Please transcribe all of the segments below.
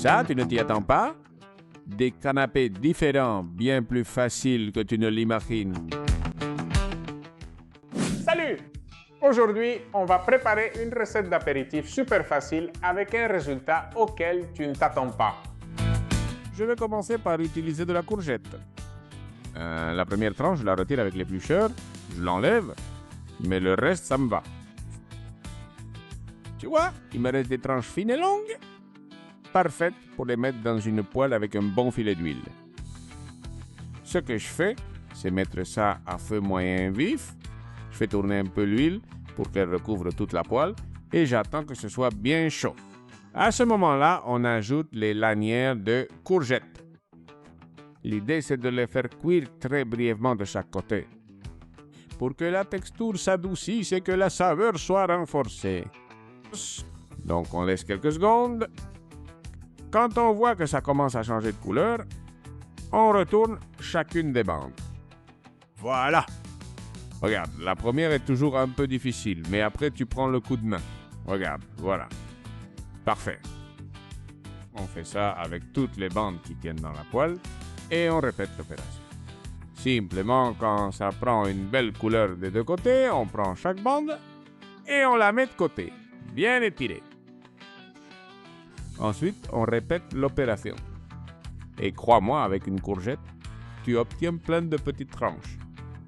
Ça, tu ne t'y attends pas? Des canapés différents, bien plus faciles que tu ne l'imagines. Salut! Aujourd'hui, on va préparer une recette d'apéritif super facile avec un résultat auquel tu ne t'attends pas. Je vais commencer par utiliser de la courgette. La première tranche, je la retire avec l'éplucheur, je l'enlève, mais le reste, ça me va. Tu vois, il me reste des tranches fines et longues, parfaites pour les mettre dans une poêle avec un bon filet d'huile. Ce que je fais, c'est mettre ça à feu moyen vif. Je fais tourner un peu l'huile pour qu'elle recouvre toute la poêle et j'attends que ce soit bien chaud. À ce moment-là, on ajoute les lanières de courgettes. L'idée, c'est de les faire cuire très brièvement de chaque côté pour que la texture s'adoucisse et que la saveur soit renforcée. Donc, on laisse quelques secondes. Quand on voit que ça commence à changer de couleur, on retourne chacune des bandes. Voilà! Regarde, la première est toujours un peu difficile, mais après tu prends le coup de main. Regarde, voilà. Parfait. On fait ça avec toutes les bandes qui tiennent dans la poêle et on répète l'opération. Simplement, quand ça prend une belle couleur des deux côtés, on prend chaque bande et on la met de côté, bien étirée. Ensuite, on répète l'opération. Et crois-moi, avec une courgette, tu obtiens plein de petites tranches.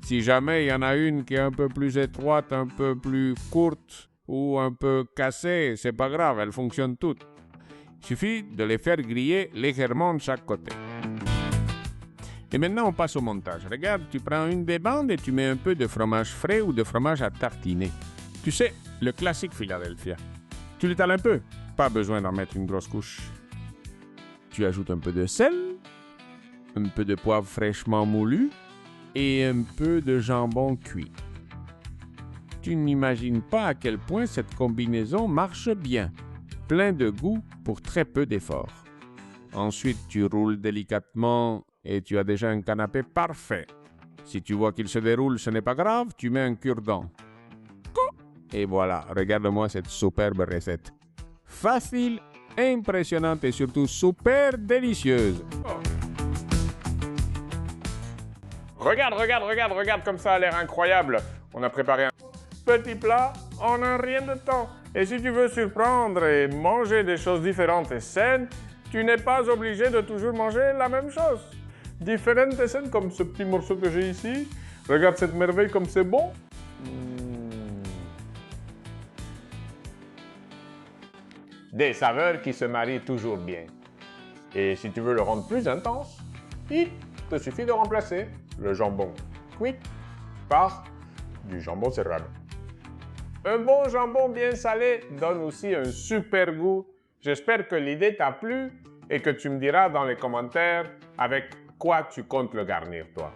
Si jamais il y en a une qui est un peu plus étroite, un peu plus courte ou un peu cassée, c'est pas grave, elles fonctionnent toutes. Il suffit de les faire griller légèrement de chaque côté. Et maintenant, on passe au montage. Regarde, tu prends une des bandes et tu mets un peu de fromage frais ou de fromage à tartiner. Tu sais, le classique Philadelphia. Tu l'étales un peu, pas besoin d'en mettre une grosse couche. Tu ajoutes un peu de sel, un peu de poivre fraîchement moulu, et un peu de jambon cuit. Tu n'imagines pas à quel point cette combinaison marche bien. Plein de goût pour très peu d'effort. Ensuite, tu roules délicatement et tu as déjà un canapé parfait. Si tu vois qu'il se déroule, ce n'est pas grave, tu mets un cure-dent. Et voilà, regarde-moi cette superbe recette. Facile, impressionnante et surtout super délicieuse. Regarde comme ça a l'air incroyable. On a préparé un petit plat en un rien de temps. Et si tu veux surprendre et manger des choses différentes et saines, tu n'es pas obligé de toujours manger la même chose. Différentes et saines comme ce petit morceau que j'ai ici. Regarde cette merveille comme c'est bon. Des saveurs qui se marient toujours bien. Et si tu veux le rendre plus intense, il te suffit de remplacer le jambon cuit par du jambon serrano. Un bon jambon bien salé donne aussi un super goût. J'espère que l'idée t'a plu et que tu me diras dans les commentaires avec quoi tu comptes le garnir, toi.